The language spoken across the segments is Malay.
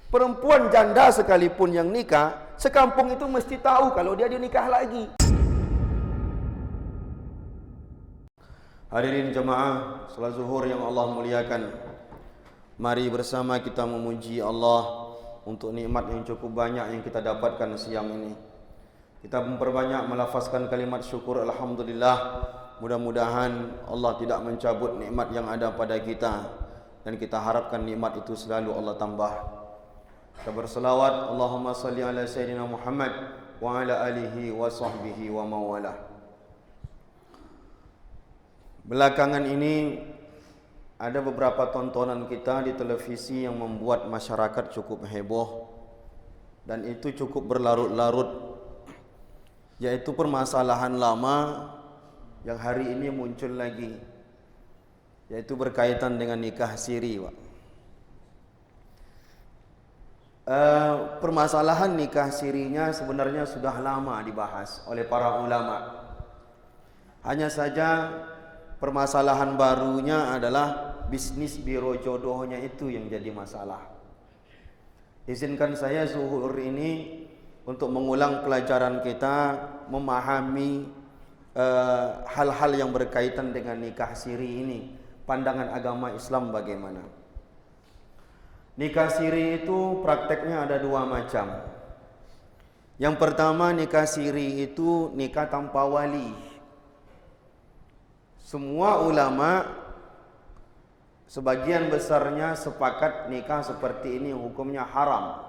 Perempuan janda sekalipun yang nikah, sekampung itu mesti tahu kalau dia nikah lagi. Hadirin jemaah salat zuhur yang Allah muliakan, mari bersama kita memuji Allah untuk nikmat yang cukup banyak yang kita dapatkan siang ini. Kita memperbanyak melafazkan kalimat syukur alhamdulillah. Mudah-mudahan Allah tidak mencabut nikmat yang ada pada kita, dan kita harapkan nikmat itu selalu Allah tambah. Kita berselawat, Allahumma salli ala Sayyidina Muhammad wa ala alihi wa sahbihi wa mawalah. Belakangan ini ada beberapa tontonan kita di televisi yang membuat masyarakat cukup heboh, dan itu cukup berlarut-larut, yaitu permasalahan lama yang hari ini muncul lagi, yaitu berkaitan dengan nikah siri, Pak. Permasalahan nikah sirinya sebenarnya sudah lama dibahas oleh para ulama. Hanya saja permasalahan barunya adalah bisnis biro jodohnya itu yang jadi masalah. Izinkan saya zuhur ini untuk mengulang pelajaran kita, memahami hal-hal yang berkaitan dengan nikah siri ini. Pandangan agama Islam bagaimana? Nikah siri itu prakteknya ada dua macam. Yang pertama, nikah siri itu nikah tanpa wali. Semua ulama sebagian besarnya sepakat nikah seperti ini hukumnya haram.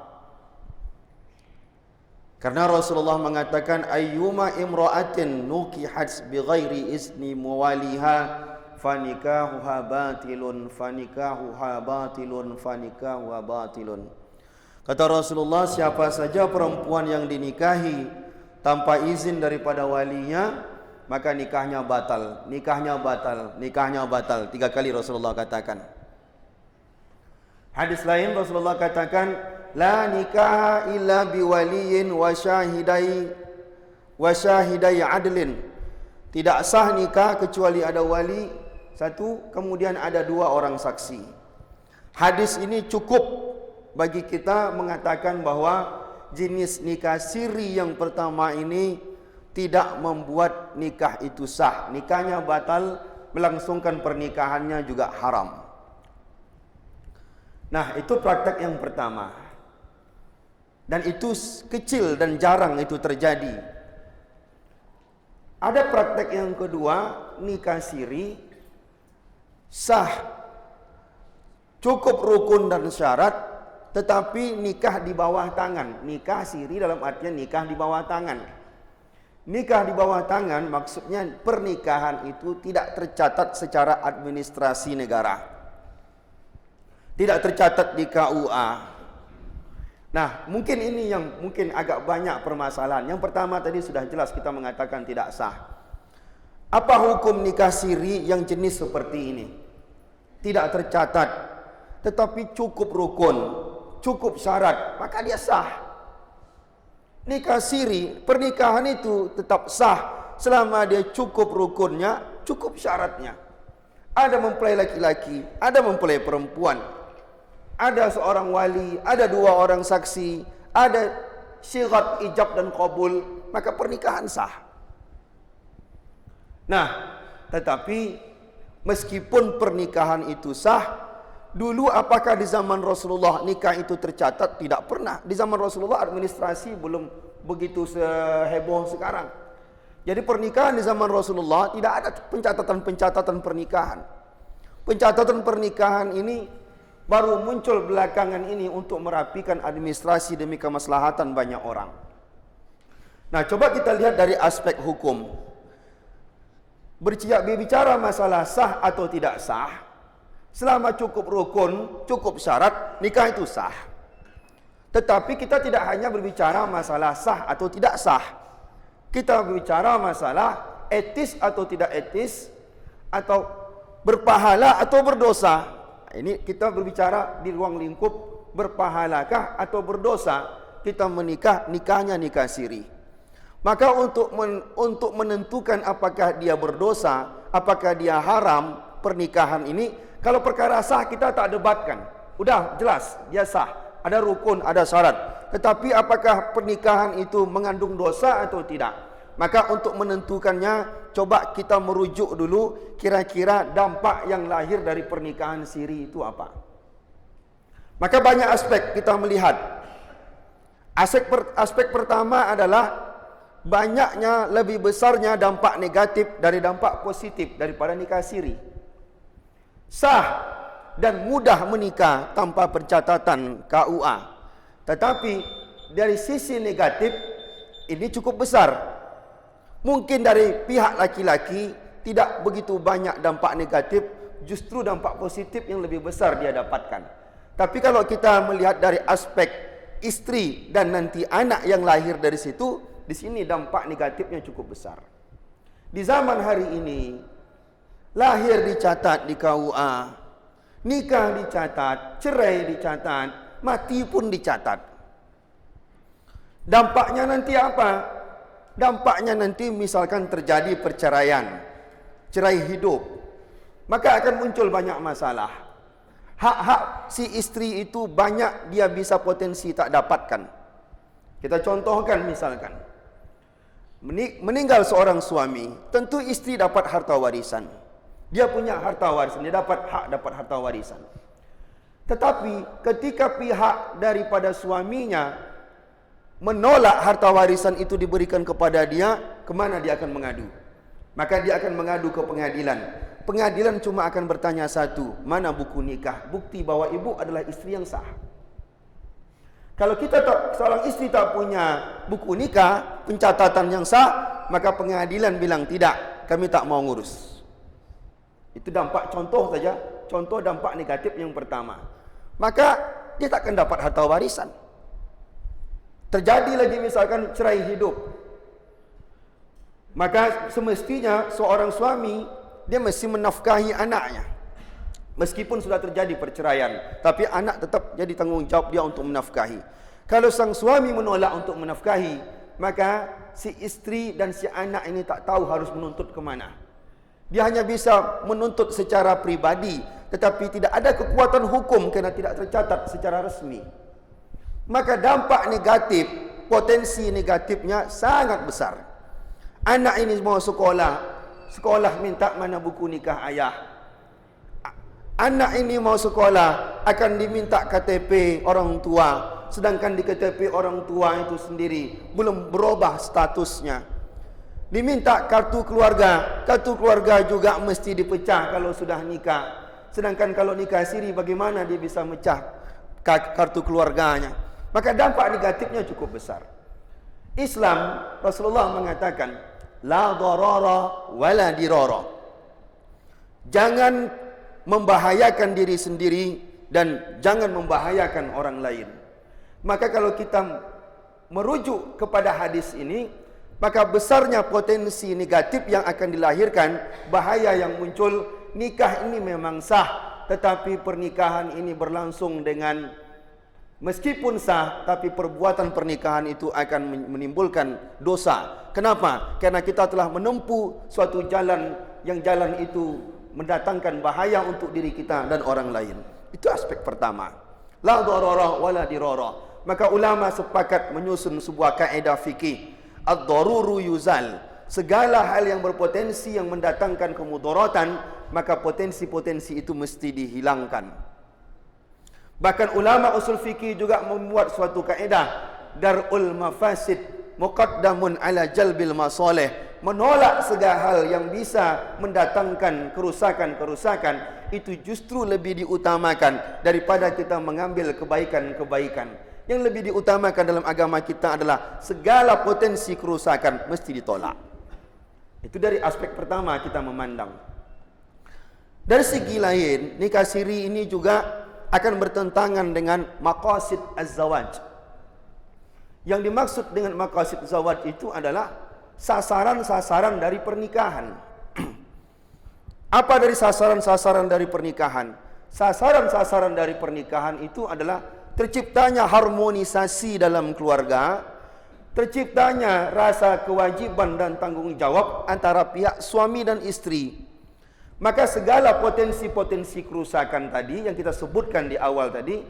Karena Rasulullah mengatakan ayyuma imra'atin nukihat bighairi izni muwaliha fanikahuha batilun fanikahuha batilun fanikahuha batilun. Kata Rasulullah, siapa saja perempuan yang dinikahi tanpa izin daripada walinya, maka nikahnya batal, nikahnya batal, nikahnya batal. 3 kali Rasulullah katakan. Hadis lain Rasulullah katakan, la nikaha illa biwaliyin wa syahidai adlin. Tidak sah nikah kecuali ada wali satu, kemudian ada 2 orang saksi. Hadis ini cukup bagi kita mengatakan bahwa jenis nikah siri yang pertama ini tidak membuat nikah itu sah. Nikahnya batal, melangsungkan pernikahannya juga haram. Nah, itu praktek yang pertama. Dan itu kecil dan jarang itu terjadi. Ada praktek yang kedua, nikah siri sah, cukup rukun dan syarat, tetapi nikah di bawah tangan. Nikah siri dalam artian nikah di bawah tangan. Nikah di bawah tangan maksudnya pernikahan itu tidak tercatat secara administrasi negara, tidak tercatat di KUA. Nah, mungkin ini yang mungkin agak banyak permasalahan. Yang pertama tadi sudah jelas kita mengatakan tidak sah. Apa hukum nikah siri yang jenis seperti ini? Tidak tercatat, tetapi cukup rukun, cukup syarat, maka dia sah. Nikah siri, pernikahan itu tetap sah selama dia cukup rukunnya, cukup syaratnya. Ada mempelai laki-laki, ada mempelai perempuan, ada seorang wali, ada 2 orang saksi, ada syirat ijab dan qabul, maka pernikahan sah. Nah, tetapi meskipun pernikahan itu sah, dulu apakah di zaman Rasulullah nikah itu tercatat? Tidak pernah. Di zaman Rasulullah administrasi belum begitu seheboh sekarang. Jadi pernikahan di zaman Rasulullah tidak ada pencatatan pernikahan. Pencatatan pernikahan ini baru muncul belakangan ini untuk merapikan administrasi demi kemaslahatan banyak orang. Nah, coba kita lihat dari aspek hukum. Berbicara masalah sah atau tidak sah, selama cukup rukun, cukup syarat, nikah itu sah. Tetapi kita tidak hanya berbicara masalah sah atau tidak sah. Kita berbicara masalah etis atau tidak etis, atau berpahala atau berdosa. Ini kita berbicara di ruang lingkup berpahalakah atau berdosa kita menikah, nikahnya nikah siri. Maka untuk menentukan apakah dia berdosa, apakah dia haram pernikahan ini, kalau perkara sah kita tak debatkan. Udah jelas dia sah. ada rukun, ada syarat. Tetapi apakah pernikahan itu mengandung dosa atau tidak? Maka untuk menentukannya, coba kita merujuk dulu kira-kira dampak yang lahir dari pernikahan siri itu apa. Maka banyak aspek kita melihat. Aspek pertama adalah banyaknya, lebih besarnya dampak negatif dari dampak positif daripada nikah siri. Sah dan mudah menikah tanpa pencatatan KUA. Tetapi dari sisi negatif ini cukup besar. Mungkin dari pihak laki-laki tidak begitu banyak dampak negatif, justru dampak positif yang lebih besar dia dapatkan. Tapi kalau kita melihat dari aspek istri dan nanti anak yang lahir dari situ, di sini dampak negatifnya cukup besar. Di zaman hari ini, lahir dicatat di KUA, nikah dicatat, cerai dicatat, mati pun dicatat. Dampaknya nanti apa? Dampaknya nanti misalkan terjadi perceraian, cerai hidup, maka akan muncul banyak masalah. Hak-hak si istri itu banyak dia bisa potensi tak dapatkan. Kita contohkan misalkan, meninggal seorang suami, tentu istri dapat harta warisan. Dia punya harta warisan, dia dapat harta warisan. Tetapi ketika pihak daripada suaminya menolak harta warisan itu diberikan kepada dia, kemana dia akan mengadu? Maka dia akan mengadu ke pengadilan. Pengadilan cuma akan bertanya satu, mana buku nikah? Bukti bahwa ibu adalah istri yang sah. Kalau seorang istri tak punya buku nikah, pencatatan yang sah, maka pengadilan bilang tidak, kami tak mau ngurus. Itu dampak contoh saja, contoh dampak negatif yang pertama. Maka dia tak akan dapat harta warisan. Terjadi lagi misalkan cerai hidup. Maka semestinya seorang suami dia mesti menafkahi anaknya. Meskipun sudah terjadi perceraian, tapi anak tetap jadi tanggungjawab dia untuk menafkahi. Kalau sang suami menolak untuk menafkahi, maka si istri dan si anak ini tak tahu harus menuntut ke mana. Dia hanya bisa menuntut secara pribadi, tetapi tidak ada kekuatan hukum kerana tidak tercatat secara resmi. Maka dampak negatif, potensi negatifnya sangat besar. Anak ini mau sekolah minta mana buku nikah ayah. Anak ini mau sekolah akan diminta KTP orang tua, sedangkan di KTP orang tua itu sendiri belum berubah statusnya. Diminta kartu keluarga juga mesti dipecah kalau sudah nikah. Sedangkan kalau nikah siri bagaimana dia bisa mecah kartu keluarganya? Maka dampak negatifnya cukup besar. Islam, Rasulullah mengatakan, la darara wala dirara. Jangan membahayakan diri sendiri dan jangan membahayakan orang lain. Maka kalau kita merujuk kepada hadis ini, maka besarnya potensi negatif yang akan dilahirkan, bahaya yang muncul. Nikah ini memang sah, tetapi pernikahan ini berlangsung dengan, meskipun sah, tapi perbuatan pernikahan itu akan menimbulkan dosa. Kenapa? Karena kita telah menempuh suatu jalan yang jalan itu mendatangkan bahaya untuk diri kita dan orang lain. Itu aspek pertama. La darara wala dirara. Maka ulama sepakat menyusun sebuah kaedah fikih. Ad-daruru yuzal. Segala hal yang berpotensi yang mendatangkan kemudaratan, maka potensi-potensi itu mesti dihilangkan. Bahkan ulama usul fikih juga membuat suatu kaedah, darul mafasid muqaddamun ala jalbil masalih. Menolak segala hal yang bisa mendatangkan kerusakan-kerusakan itu justru lebih diutamakan daripada kita mengambil kebaikan-kebaikan. Yang lebih diutamakan dalam agama kita adalah segala potensi kerusakan mesti ditolak. Itu dari aspek pertama kita memandang. Dari segi lain, nikah siri ini juga akan bertentangan dengan maqasid az-zawaj. Yang dimaksud dengan maqasid zawaj itu adalah sasaran-sasaran dari pernikahan. Apa dari sasaran-sasaran dari pernikahan? Sasaran-sasaran dari pernikahan itu adalah terciptanya harmonisasi dalam keluarga, terciptanya rasa kewajiban dan tanggung jawab antara pihak suami dan istri. Maka segala potensi-potensi kerusakan tadi yang kita sebutkan di awal tadi,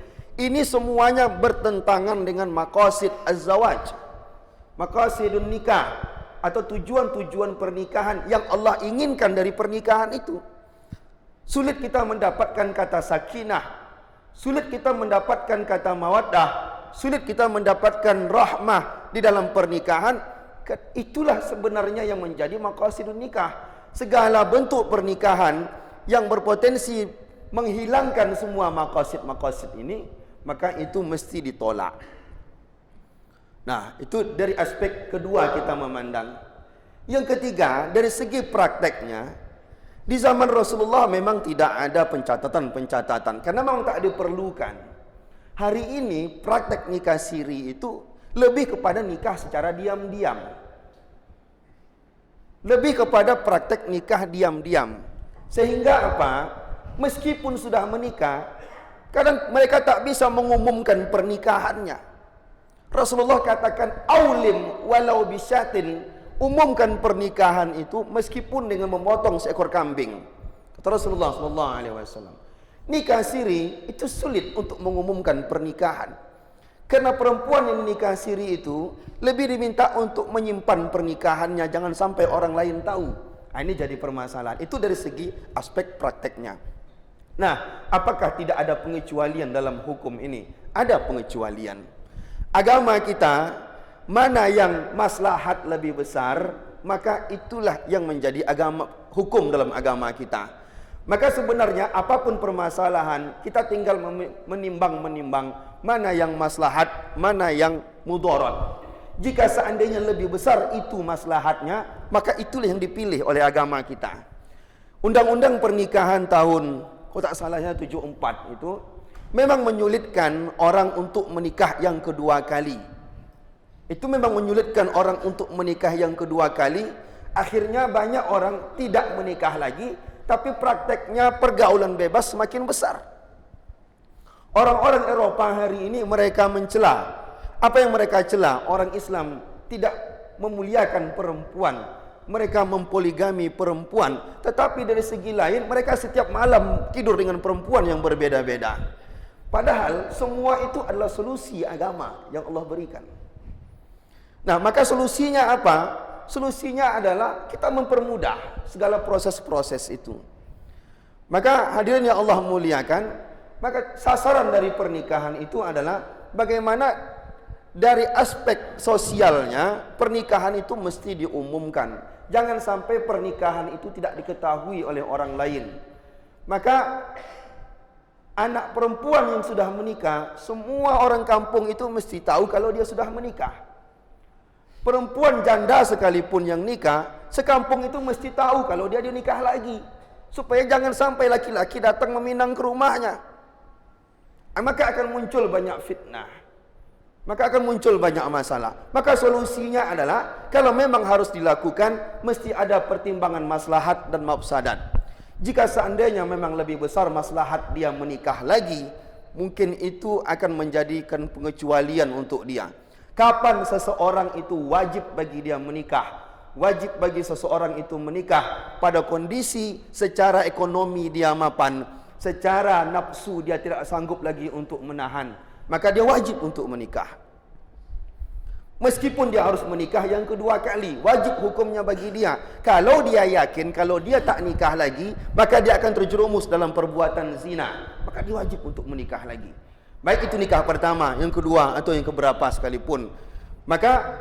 Ini semuanya bertentangan dengan maqasid az-zawaj, maqasidun nikah, atau tujuan-tujuan pernikahan yang Allah inginkan dari pernikahan itu. Sulit kita mendapatkan kata sakinah, sulit kita mendapatkan kata mawaddah, sulit kita mendapatkan rahmah di dalam pernikahan. Itulah sebenarnya yang menjadi maqasidun nikah. Segala bentuk pernikahan yang berpotensi menghilangkan semua maqasid-maqasid ini, maka itu mesti ditolak. Nah, itu dari aspek kedua kita memandang. Yang ketiga, dari segi prakteknya, di zaman Rasulullah memang tidak ada pencatatan-pencatatan, karena memang tak diperlukan. Hari ini praktek nikah siri itu lebih kepada nikah secara diam-diam, lebih kepada praktek nikah diam-diam. Sehingga apa? Meskipun sudah menikah, kadang mereka tak bisa mengumumkan pernikahannya. Rasulullah katakan, aulim walau bisyatin, umumkan pernikahan itu meskipun dengan memotong seekor kambing. Kata Rasulullah SAW. Nikah siri itu sulit untuk mengumumkan pernikahan, karena perempuan yang nikah siri itu lebih diminta untuk menyimpan pernikahannya, jangan sampai orang lain tahu. Nah, ini jadi permasalahan. Itu dari segi aspek prakteknya. Nah, apakah tidak ada pengecualian dalam hukum ini? Ada pengecualian. Agama kita, mana yang maslahat lebih besar, maka itulah yang menjadi agama, hukum dalam agama kita. Maka sebenarnya apapun permasalahan, kita tinggal menimbang-menimbang mana yang maslahat, mana yang mudarat. Jika seandainya lebih besar itu maslahatnya, maka itulah yang dipilih oleh agama kita. Undang-undang pernikahan tahun, kalau tak salahnya 74 itu, memang menyulitkan orang untuk menikah yang kedua kali. Itu memang menyulitkan orang untuk menikah yang kedua kali. Akhirnya banyak orang tidak menikah lagi, tapi prakteknya pergaulan bebas semakin besar. Orang-orang Eropa hari ini mereka mencela. Apa yang mereka cela? Orang Islam tidak memuliakan perempuan, mereka mempoligami perempuan. Tetapi dari segi lain, mereka setiap malam tidur dengan perempuan yang berbeda-beda. Padahal semua itu adalah solusi agama yang Allah berikan. Nah, maka solusinya apa? Solusinya adalah kita mempermudah segala proses-proses itu. Maka hadirin yang Allah muliakan, maka sasaran dari pernikahan itu adalah bagaimana dari aspek sosialnya pernikahan itu mesti diumumkan. Jangan sampai pernikahan itu tidak diketahui oleh orang lain. Maka anak perempuan yang sudah menikah, semua orang kampung itu mesti tahu kalau dia sudah menikah. Perempuan janda sekalipun yang nikah, sekampung itu mesti tahu kalau dia nikah lagi, supaya jangan sampai laki-laki datang meminang ke rumahnya. Maka akan muncul banyak fitnah, maka akan muncul banyak masalah. Maka solusinya adalah, kalau memang harus dilakukan, mesti ada pertimbangan maslahat dan mafsadat. Jika seandainya memang lebih besar maslahat dia menikah lagi, mungkin itu akan menjadikan pengecualian untuk dia. Kapan seseorang itu wajib bagi dia menikah? Wajib bagi seseorang itu menikah pada kondisi secara ekonomi dia mapan, secara nafsu dia tidak sanggup lagi untuk menahan, maka dia wajib untuk menikah. Meskipun dia harus menikah yang kedua kali, wajib hukumnya bagi dia. Kalau dia yakin kalau dia tak nikah lagi, maka dia akan terjerumus dalam perbuatan zina, maka dia wajib untuk menikah lagi. Baik itu nikah pertama, yang kedua atau yang keberapa sekalipun. Maka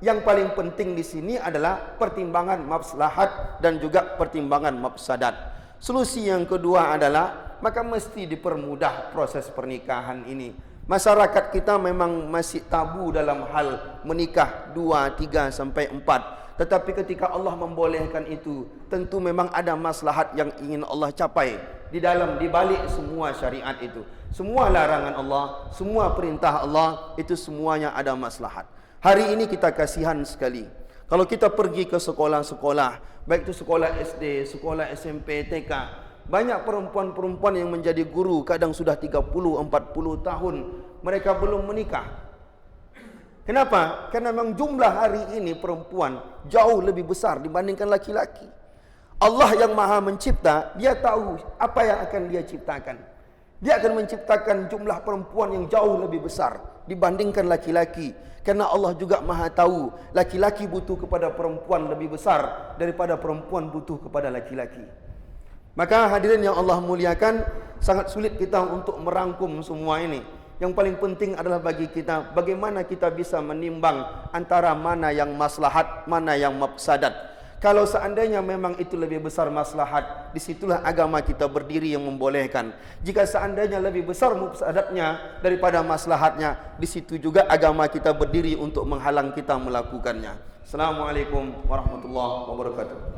yang paling penting di sini adalah pertimbangan maslahat dan juga pertimbangan mafsadat. Solusi yang kedua adalah, maka mesti dipermudah proses pernikahan ini. Masyarakat kita memang masih tabu dalam hal menikah 2, 3 sampai 4. Tetapi ketika Allah membolehkan itu, tentu memang ada maslahat yang ingin Allah capai di balik semua syariat itu. Semua larangan Allah, semua perintah Allah, itu semuanya ada maslahat. Hari ini kita kasihan sekali. Kalau kita pergi ke sekolah-sekolah, baik itu sekolah SD, sekolah SMP, TK, banyak perempuan-perempuan yang menjadi guru, kadang sudah 30-40 tahun, mereka belum menikah. Kenapa? Karena memang jumlah hari ini perempuan jauh lebih besar dibandingkan laki-laki. Allah yang maha mencipta, dia tahu apa yang akan dia ciptakan. Dia akan menciptakan jumlah perempuan yang jauh lebih besar dibandingkan laki-laki. Karena Allah juga Maha tahu, laki-laki butuh kepada perempuan lebih besar daripada perempuan butuh kepada laki-laki. Maka hadirin yang Allah muliakan, sangat sulit kita untuk merangkum semua ini. Yang paling penting adalah bagi kita, bagaimana kita bisa menimbang antara mana yang maslahat, mana yang mafsadat. Kalau seandainya memang itu lebih besar maslahat, disitulah agama kita berdiri yang membolehkan. Jika seandainya lebih besar mafsadatnya daripada maslahatnya, di situ juga agama kita berdiri untuk menghalang kita melakukannya. Assalamualaikum warahmatullahi wabarakatuh.